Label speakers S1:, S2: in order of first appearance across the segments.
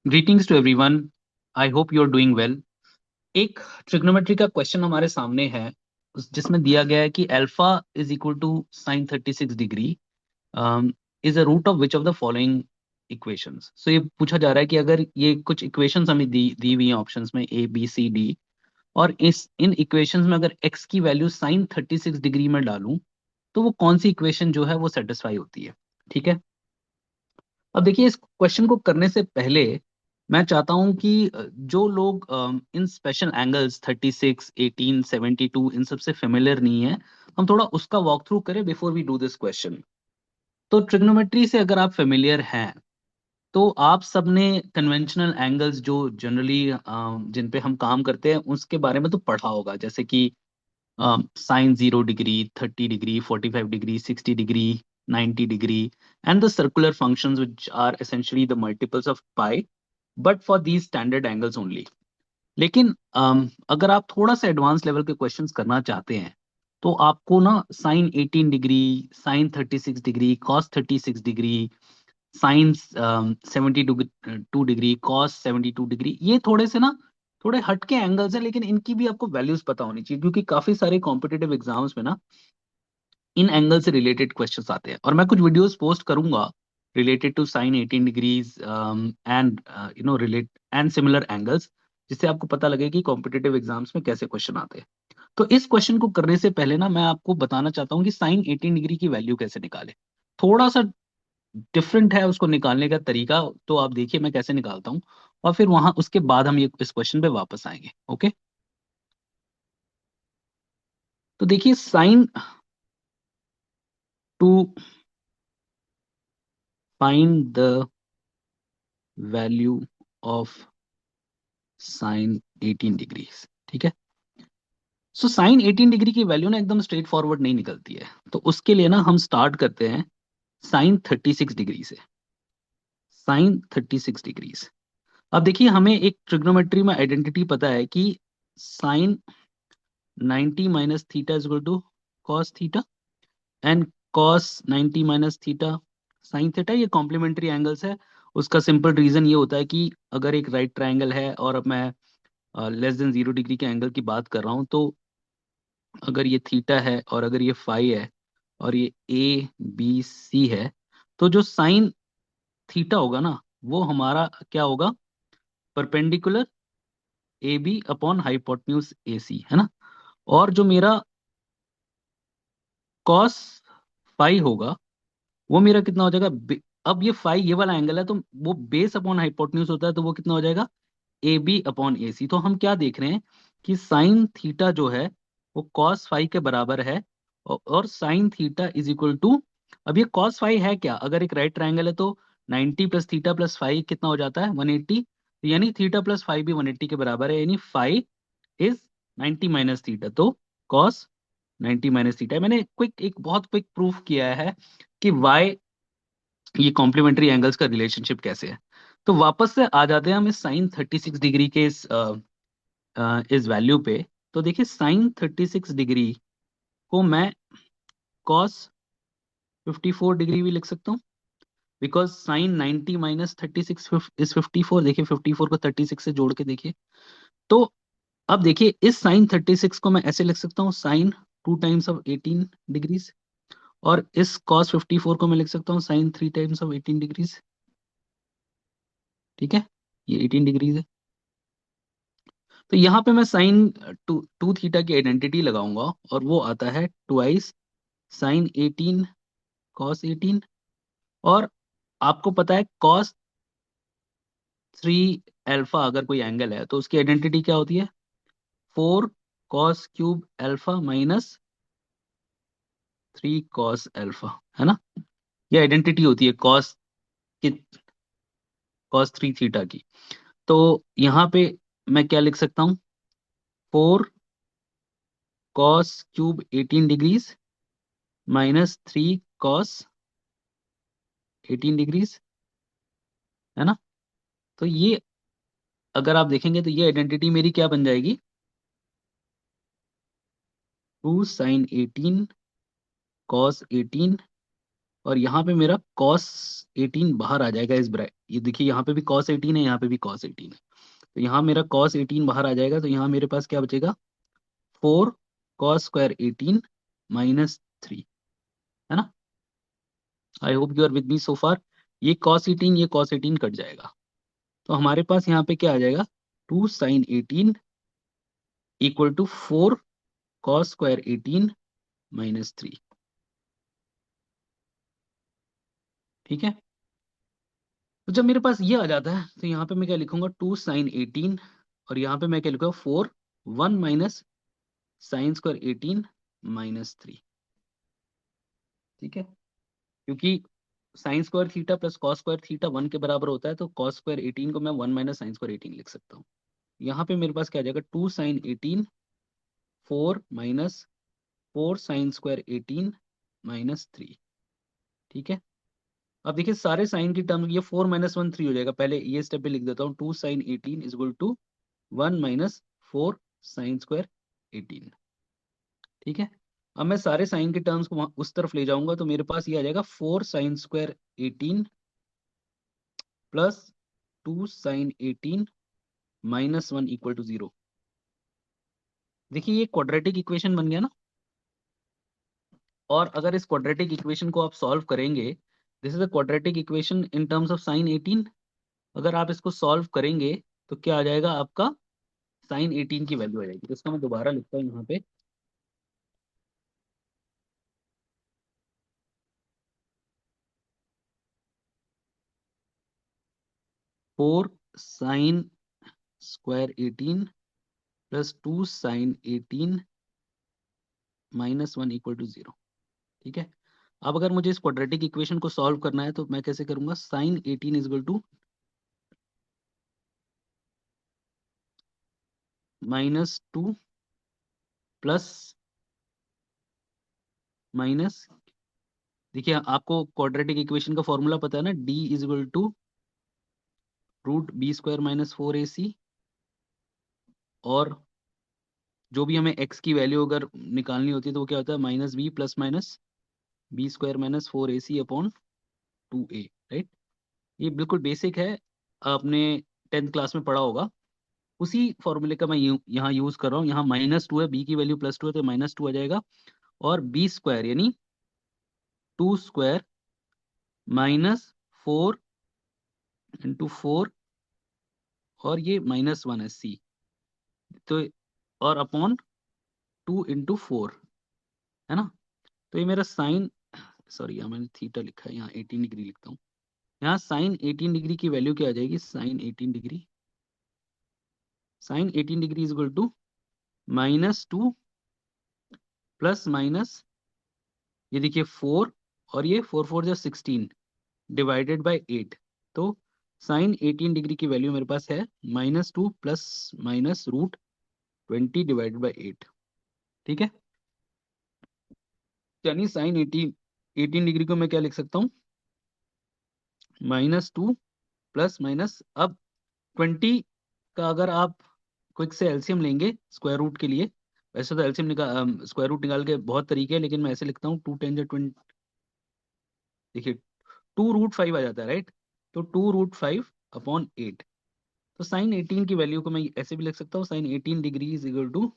S1: Greetings to everyone. I hope you are doing well. एक trigonometry का question हमारे सामने है जिसमें दिया गया है कि alpha is equal to sine 36 degree is a root of which of the following equations. So ये पूछा जा रहा है कि अगर ये कुछ इक्वेशंस हमें दी हुई हैं ऑप्शंस में ए बी सी डी, और इस इन इक्वेशंस में अगर एक्स की वैल्यू साइन 36 डिग्री में डालूं तो वो कौन सी इक्वेशन जो है वो सेटिस्फाई होती है। ठीक है। अब देखिए, इस क्वेश्चन को करने से पहले मैं चाहता हूं कि जो लोग इन स्पेशल एंगल्स 36, 18, 72 इन सब से फेमिलियर नहीं है, हम थोड़ा उसका वॉक थ्रू करें before we do this question. तो ट्रिग्नोमेट्री से अगर आप फेमिलियर हैं तो आप सबने कन्वेंशनल एंगल्स जो जनरली जिन पे हम काम करते हैं उसके बारे में तो पढ़ा होगा, जैसे कि sine 0 degree, 30 degree, 45 degree, 60 degree, 90 degree, and the circular functions which are essentially the multiples of pi, but for these standard angles only. लेकिन अगर आप थोड़ा सा एडवांस लेवल के क्वेश्चंस करना चाहते हैं तो आपको ना sine 18 degree, sine 36 degree, cos 36 degree, sine 72 degree, cos 72 degree, ये थोड़े से ना थोड़े हटके एंगल्स हैं, लेकिन इनकी भी आपको वैल्यूज पता होनी चाहिए क्योंकि काफी सारे कॉम्पिटेटिव एग्जाम्स में ना इन एंगल से रिलेटेड क्वेश्चंस आते हैं। और मैं कुछ वीडियोस पोस्ट करूंगा related to sine 18 degrees and relate and similar angles, जिससे आपको पता लगे कि कॉम्पिटेटिव एग्जाम्स में कैसे क्वेश्चन आते हैं। तो इस क्वेश्चन को करने से पहले ना मैं आपको बताना चाहता हूँ कि साइन 18 डिग्री की वैल्यू कैसे निकाले। थोड़ा सा डिफरेंट है उसको निकालने का तरीका, तो आप देखिए मैं कैसे निकालता हूँ, और फिर वहां उसके बाद हम ये इस क्वेश्चन पे वापस आएंगे। ओके। तो देखिए, sign to find the value of sine 18 degree. ठीक है। सो साइन 18 डिग्री की वैल्यू ना एकदम स्ट्रेट फॉरवर्ड नहीं निकलती है, तो उसके लिए ना हम स्टार्ट करते हैं साइन 36 डिग्री से। Sine 36 degree. अब देखिए, हमें एक ट्रिग्नोमेट्री में आइडेंटिटी पता है कि sine 90 minus theta is equal to cos theta, and cos 90 minus theta sine theta. ये कॉम्प्लीमेंट्री एंगल्स है। उसका सिंपल रीजन ये होता है कि अगर एक राइट ट्राइंगल है और अब मैं लेस देन 0 डिग्री के एंगल की बात कर रहा हूँ, तो अगर ये थीटा है और अगर ये फाई है और ये ए बी सी है, तो जो साइन थीटा होगा ना वो हमारा क्या होगा, perpendicular A B upon hypotenuse A C, है ना। और जो मेरा कॉस फाई होगा वो मेरा कितना हो जाएगा, अब ये फाई ये वाला एंगल है तो वो बेस अपॉन हाइपोटेन्यूज होता है, तो वो कितना हो जाएगा, ए बी अपॉन ए सी। तो हम क्या देख रहे हैं कि साइन थीटा जो है वो कॉस फाई के बराबर है, और sine theta is equal to, अब ये कॉस फाई है क्या, अगर एक राइट ट्रायंगल है तो 90 प्लस थीटा प्लस फाई कितना हो जाता है, 180। यानी थीटा प्लस फाई भी 180 के बराबर है, यानी फाई इज 90 माइनस थीटा, तो कॉस 90 माइनस थीटा। मैंने एक बहुत क्विक प्रूफ किया है कि वाई, ये कॉम्प्लीमेंट्री एंगल्स का रिलेशनशिप कैसे है। तो वापस से आ जाते हैं हम इस साइन 36 डिग्री के इस वैल्यू पे। तो देखिए, साइन 36 डिग्री को मैं कॉस 54 डिग्री भी लिख सकता हूँ, बिकॉज साइन 90 माइनस 36 इज 54। देखिए 54 को 36 से जोड़ के देखिए। तो अब देखिए, इस साइन 36 को मैं ऐसे लिख सकता हूँ, साइन 2 टाइम्स ऑफ 18 डिग्रीज, और इस कॉस 54 को मैं लिख सकता हूँ साइन 3 टाइम्स ऑफ 18 डिग्रीज। ठीक है, ये 18 डिग्रीज है। तो यहाँ पे मैं साइन टू टू थीटा की आइडेंटिटी लगाऊंगा, और वो आता है ट्वाइस साइन 18 कॉस 18। और आपको पता है कॉस 3 अल्फा अगर कोई एंगल है तो उसकी आइडेंटिटी क्या होती है, 4 cos cube alpha minus 3 cos alpha, है ना। ये आइडेंटिटी होती है की कॉस 3 थीटा की। तो यहाँ पे मैं क्या लिख सकता हूँ, 4 cos cube 18 degrees minus 3 cos 18 degrees, है ना। तो ये अगर आप देखेंगे तो ये आइडेंटिटी मेरी क्या बन जाएगी, 2 साइन 18 कॉस 18, और यहाँ पे मेरा कॉस 18 बाहर आ जाएगा इस ये देखिए यहाँ पे भी कॉस 18 है, यहाँ पे भी कॉस 18 है, तो यहाँ मेरा कॉस 18 बाहर आ जाएगा, तो यहाँ मेरे पास क्या बचेगा, 4 cos² 18 -3, है ना। I hope you are with me so far. ये cos 18, ये cos 18 कट जाएगा, तो हमारे पास यहाँ पे क्या आ जाएगा, 2 sin 18 इक्वल टू 4 cos² 18 -3। ठीक है, तो जब मेरे पास ये आ जाता है तो यहाँ पे मैं क्या लिखूंगा, 2 sin 18, और यहाँ पे मैं क्या लिखूंगा, 1 - sin² 18 -3। ठीक है, क्योंकि sin² theta plus cos² theta 1 के बराबर होता है, तो cos²18 को मैं 1 - sin²18 लिख सकता हूँ। यहाँ पे मेरे पास क्या आ जाएगा, 2 sin 18, 4 - 4 sin²18 -3। ठीक है, अब देखिए सारे साइन की टर्म, ये 4 - 1 3 हो जाएगा, पहले ये स्टेप पे लिख देता हूँ, 2 sin 18 is equal to 1 - 4 sin²18। ठीक है, अब मैं सारे साइन के टर्म्स को उस तरफ ले जाऊंगा, तो मेरे पास ये आ जाएगा 4 sin² 18 plus 2 sin 18 -1 equal to 0। देखिए ये क्वाड्रेटिक इक्वेशन बन गया ना, और अगर इस क्वाड्रेटिक इक्वेशन को आप सॉल्व करेंगे, this is a quadratic equation in terms of sin 18, अगर आप इसको सॉल्व करेंगे तो क्या आ जाएगा आपका, sin 18 की वैल्यू आ जाएगी। तो इसका मैं दोबारा लिखता हूँ यहाँ पे, 4 sin² 18 plus 2 sin 18 -1 equal to 0। ठीक है, अब अगर मुझे इस क्वाड्रेटिक इक्वेशन को सॉल्व करना है तो मैं कैसे करूंगा, sin 18 is equal to -2 plus minus, देखिए आपको क्वाड्रेटिक इक्वेशन का फॉर्मूला पता है ना, D is equal to √b² -4ac, और जो भी हमें x की वैल्यू अगर निकालनी होती है तो वो क्या होता है, -b plus minus b² -4ac upon 2a, right. ये बिल्कुल बेसिक है, आपने 10th क्लास में पढ़ा होगा, उसी फॉर्मूले का मैं यहाँ यूज कर रहा हूँ। यहाँ -2 है, b की वैल्यू +2 है, तो -2 आ जाएगा, और b² यानी 2² -4 × 4, और ये -1 है c, तो और अपॉन 2 × 4, है ना। तो ये मेरा साइन, सॉरी यहाँ मैंने थीटा लिखा है, यहाँ 18 डिग्री लिखता हूँ। यहाँ साइन 18 डिग्री की वैल्यू क्या आ जाएगी, sine 18 degree is equal to -2 plus minus, ये देखिए 4, और ये 4 4 16 डिवाइडेड बाई 8, तो साइन 18 डिग्री की वैल्यू मेरे पास है -2 प्लस माइनस √20 डिवाइडेड बाई 8। ठीक है, यानी साइन 18 डिग्री को मैं क्या लिख सकता हूँ, -2 प्लस माइनस, अब 20 का अगर आप क्विक से एलसीएम लेंगे स्क्वायर रूट के लिए, वैसे तो एलसीएम निकाल स्क्वायर रूट निकाल के बहुत तरीके हैं, लेकिन मैं ऐसे लिखता हूँ 2 10 20, देखिए 2√5 आ जाता है, राइट। तो 2√5/8, तो साइन 18 की वैल्यू को मैं ऐसे भी लिख सकता हूँ, sine 18 degree is equal to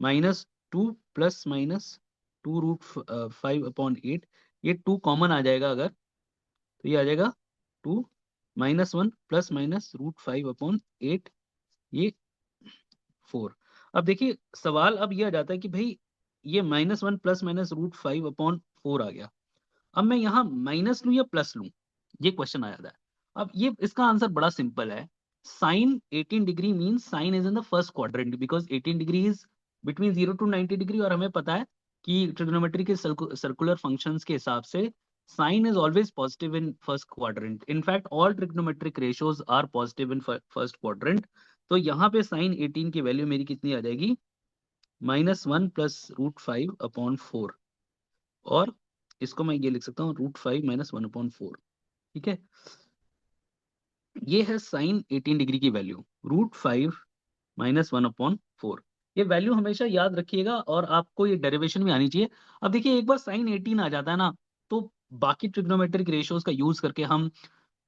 S1: -2 plus minus 2√5/8। ये 2 कॉमन आ जाएगा अगर, तो ये आ जाएगा 2 -1 प्लस माइनस √5/8, ये 4। अब देखिए सवाल अब ये आ जाता है कि भाई ये -1 प्लस माइनस √5/4 आ गया, अब मैं यहाँ माइनस लूं या प्लस लूं, ये क्वेश्चन आ जाता है। अब ये इसका आंसर बड़ा सिंपल है, sine 18 degree mean sine is in the first quadrant, because 18 degree is between 0 to 90 degree, और हमें पता है कि ट्रिग्नोमेट्री के सर्कुलर फंक्शंस के हिसाब से sine is always positive in first quadrant. In fact all trigonometric ratios are positive in first quadrant. तो यहाँ पे साइन 18 की वैल्यू मेरी कितनी आ जाएगी, -1 प्लस √5/4, और इसको मैं ये लिख सकता हूँ √5 - 1/4। ठीक है, ये है साइन 18 डिग्री की वैल्यू, √5 - 1/4। ये वैल्यू हमेशा याद रखिएगा, और आपको ये डेरिवेशन में आनी चाहिए। अब देखिए एक बार साइन 18 आ जाता है ना, तो बाकी ट्रिग्नोमेट्रिक रेशियोज का यूज करके हम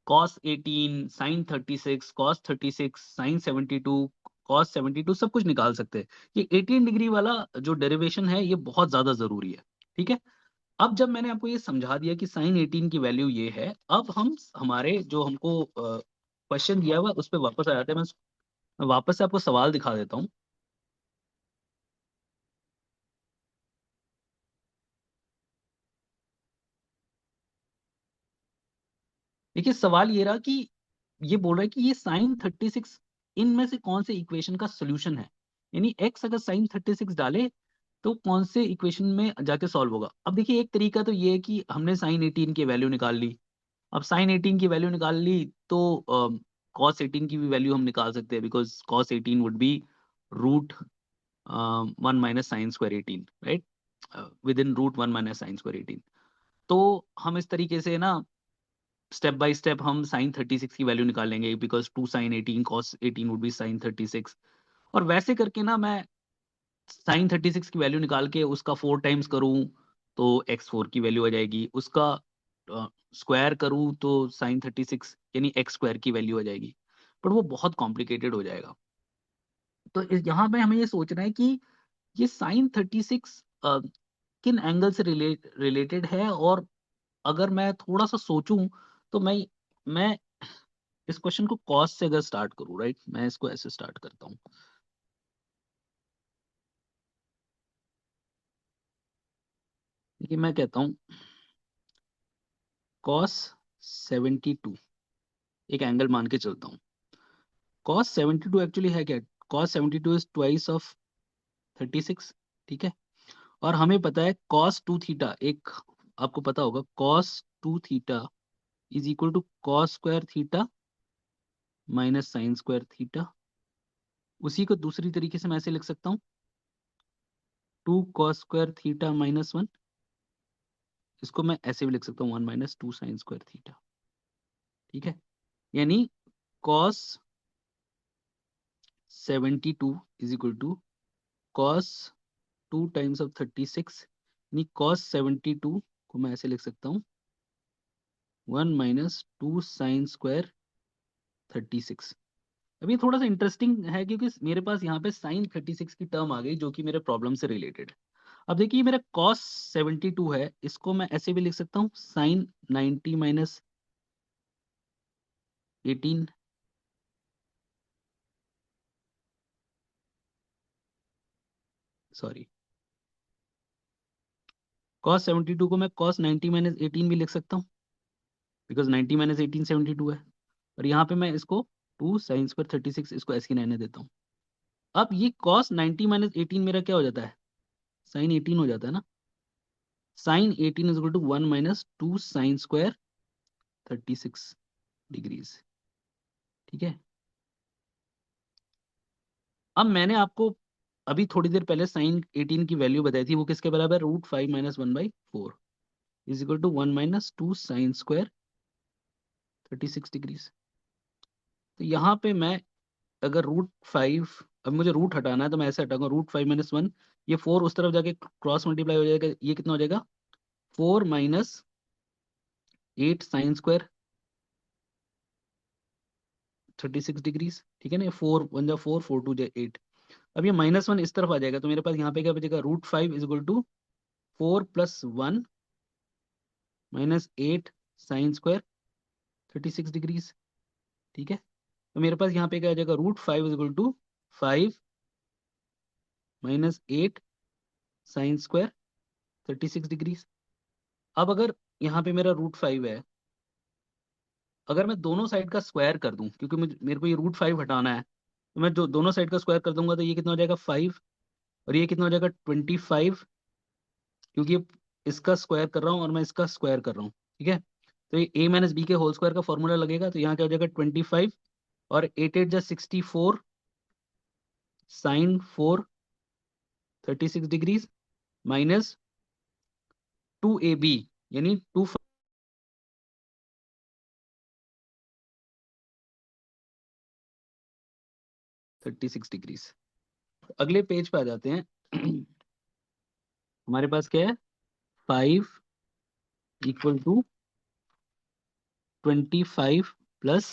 S1: cos 18, sine 36, cos 36, sine 72, cos 72 सब कुछ निकाल सकते हैं। ये 18 डिग्री वाला जो डेरिवेशन है ये बहुत ज्यादा जरूरी है। ठीक है, अब जब मैंने आपको ये समझा दिया कि साइन 18 की वैल्यू ये है, अब हम हमारे जो हमको क्वेश्चन दिया हुआ उस पर वापस आ जाते हैं। मैं वापस से आपको सवाल दिखा देता हूँ। देखिए सवाल ये रहा कि ये बोल रहा है कि ये साइन 36 इनमें से कौन से इक्वेशन का सोल्यूशन है, यानी एक्स अगर साइन 36 डाले तो कौन से इक्वेशन में जाके सॉल्व होगा। अब देखिए एक तरीका तो ये है कि हमने साइन 18 की वैल्यू निकाल ली। अब साइन 18 की वैल्यू निकाल ली तो कॉस 18 की भी वैल्यू हम निकाल सकते हैं, because cos 18 would be root 1 - sin² 18, right, within root 1 - sin²18। तो हम इस तरीके से ना स्टेप बाय स्टेप हम साइन 36 की वैल्यू निकाल लेंगे, because 2 sin 18 cos 18 would be sine 36। और वैसे करके ना मैं साइन 36 की वैल्यू निकाल के उसका 4 टाइम्स करूं तो x4 की वैल्यू आ जाएगी, उसका स्क्वायर करूं तो साइन 36 यानी x² की वैल्यू आ जाएगी। पर वो बहुत कॉम्प्लिकेटेड हो जाएगा। तो यहाँ पे हमें ये सोचना है कि ये साइन 36 किन एंगल से रिलेटेड है। और अगर मैं थोड़ा सा सोचूं तो मैं इस क्वेश्चन को कॉस से अगर स्टार्ट करूं, राइट, मैं इसको ऐसे स्टार्ट करता हूं। देखिए मैं कहता हूं कॉस 72 एक एंगल मान के चलता हूँ। कॉस 72 एक्चुअली है क्या? Cos 72 is twice of 36। ठीक है, और हमें पता है कॉस 2 थीटा, एक आपको पता होगा cos 2 theta is equal to cos square theta minus sine square theta. उसी को दूसरी तरीके से मैं ऐसे लिख सकता हूँ 2 cos² थीटा - 1। इसको मैं ऐसे भी लिख सकता हूँ 1 - 2 sin² थीटा। ठीक है, यानी cos 72 is equal to cos 2 times of 36, यानी कॉस 72 को मैं ऐसे लिख सकता हूँ 1 - 2 sin² 36। अब ये थोड़ा सा इंटरेस्टिंग है क्योंकि मेरे पास यहाँ पे साइन 36 की टर्म आ गई जो कि मेरे प्रॉब्लम से रिलेटेड है। अब देखिए मेरा कॉस 72 है, इसको मैं ऐसे भी लिख सकता हूँ साइन 90 - 18। सॉरी, कॉस 72 को मैं कॉस 90 - 18 भी लिख सकता हूँ, बिकॉज 90 - 18 72 है। और यहाँ पे मैं इसको 2 sin² 36 इसको ऐसे ही रहने देता हूँ। अब ये कॉस 90 - 18 मेरा क्या हो जाता है? साइन 18 हो जाता है ना। Sine 18 is equal to 1 - 2 sin² 36 degrees. ठीक है, अब मैंने आपको अभी थोड़ी देर पहले साइन 18 की वैल्यू बताई थी, वो किसके बराबर है? √5 - 1/4 is equal to 1 - 2 sin² 36 degrees. तो यहाँ पे मैं अगर √5, अब मुझे रूट हटाना है तो मैं ऐसे हटाऊंगा √5 - 1। ये 4 उस तरफ जाके क्रॉस मल्टीप्लाई हो जाएगा, ये कितना हो जाएगा? 4 - 8 sin² 36 डिग्रीज। ठीक है ना, 4 1 जा 4, 4 2 जा 8। अब ये -1 इस तरफ आ जाएगा तो मेरे पास यहाँ पे क्या बचेगा? √5 is equal to 4 + 1 - 8 sin² 36 degrees. ठीक है, तो मेरे पास यहाँ पे क्या आ जाएगा? √5 is equal to 5 - 8 sin² 36 degrees. अब अगर यहाँ पे मेरा √5 है, अगर मैं दोनों साइड का स्क्वायर कर दूं, क्योंकि मेरे को ये √5 हटाना है, तो मैं जो दोनों साइड का स्क्वायर कर दूंगा तो ये कितना हो जाएगा? 5। और ये कितना हो जाएगा? 25, क्योंकि ये इसका स्क्वायर कर रहा हूँ और मैं इसका स्क्वायर कर रहा हूँ। ठीक है, तो ये a - b के होल स्क्वायर का फॉर्मूला लगेगा, तो यहाँ क्या हो जाएगा? 25। और 8 8 जा 64 sin 4 36 डिग्रीज -2ab, यानी 2 36 डिग्रीज। अगले पेज पे आ जाते हैं। हमारे पास क्या है? 5 = 25 plus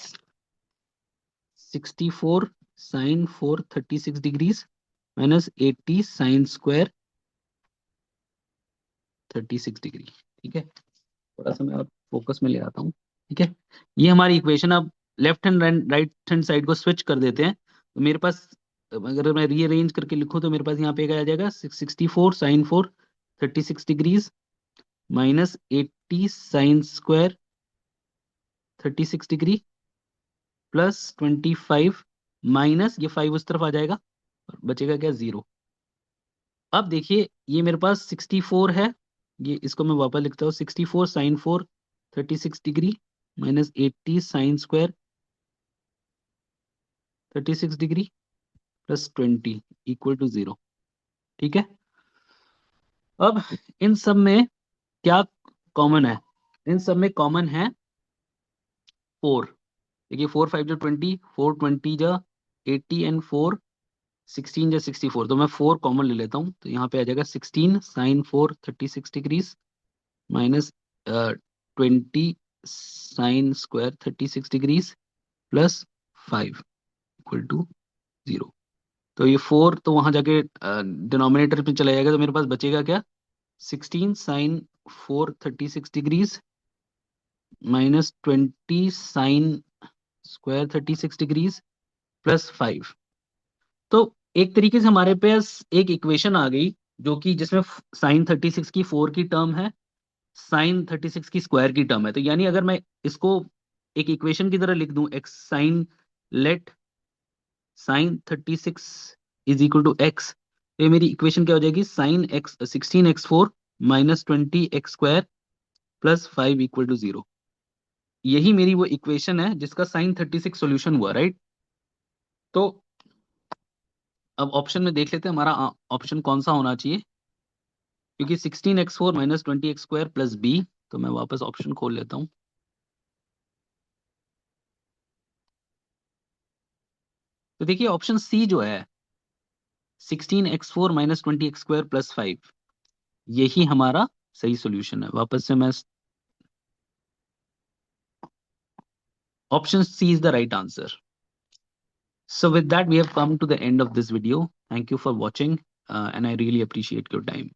S1: 64 sine 4 36 degrees minus 80 sine square 36 degree. ठीक है, थोड़ा सा मैं आप फोकस में ले आता हूँ। ठीक है, ये हमारी इक्वेशन। अब left hand right hand side को स्विच कर देते हैं, तो मेरे पास अगर मैं रीअरेंज करके लिखूं तो मेरे पास यहाँ पे क्या आ जाएगा, 64 sine 4 36 degrees minus 80 sine square 36 degree plus 25 minus ये 5 उस तरफ आ जाएगा और बचेगा क्या, 0। अब देखिए ये मेरे पास 64 है, ये इसको मैं वापस लिखता हूँ, 64 sine 4 36 degree minus 80 sine square 36 degree plus 20 equal to 0। ठीक है, अब इन सब में क्या कॉमन है, इन सब में कॉमन है 4। देखिए 4 5 जो 20, 4 20 जा 80 एंड 4 16 या 64, तो मैं 4 कॉमन ले लेता हूँ, तो यहाँ पे आ जाएगा 16 sine 4 36 degrees minus 20 sine square 36 degrees plus 5 equal to 0। तो ये 4 तो वहां जाके डिनोमिनेटर पे चला जाएगा, तो मेरे पास बचेगा क्या, 16 sine 4 36 degrees minus 20 sine square 36 degrees plus 5। तो एक तरीके से हमारे पास एक इक्वेशन आ गई जो कि जिसमें साइन 36 की 4 की टर्म है, साइन 36 की स्क्वायर की टर्म है। तो यानी अगर मैं इसको एक इक्वेशन की तरह लिख दूं, x sine let sine 36 is equal to x, तो ये मेरी इक्वेशन क्या हो जाएगी, sine x 16x4 minus 20x² plus 5 equal to 0। यही मेरी वो इक्वेशन है जिसका साइन 36 सॉल्यूशन हुआ, राइट। तो अब ऑप्शन में देख लेते हैं हमारा ऑप्शन कौन सा होना चाहिए, क्योंकि 16x4 minus 20x² plus B, तो मैं वापस ऑप्शन खोल लेता हूं। तो देखिए ऑप्शन सी जो है 16x4 माइनस 20x² प्लस 5, यही हमारा सही सॉल्यूशन है। वापस से मैं, option C is the right answer. So with that, we have come to the end of this video. Thank you for watching, and I really appreciate your time.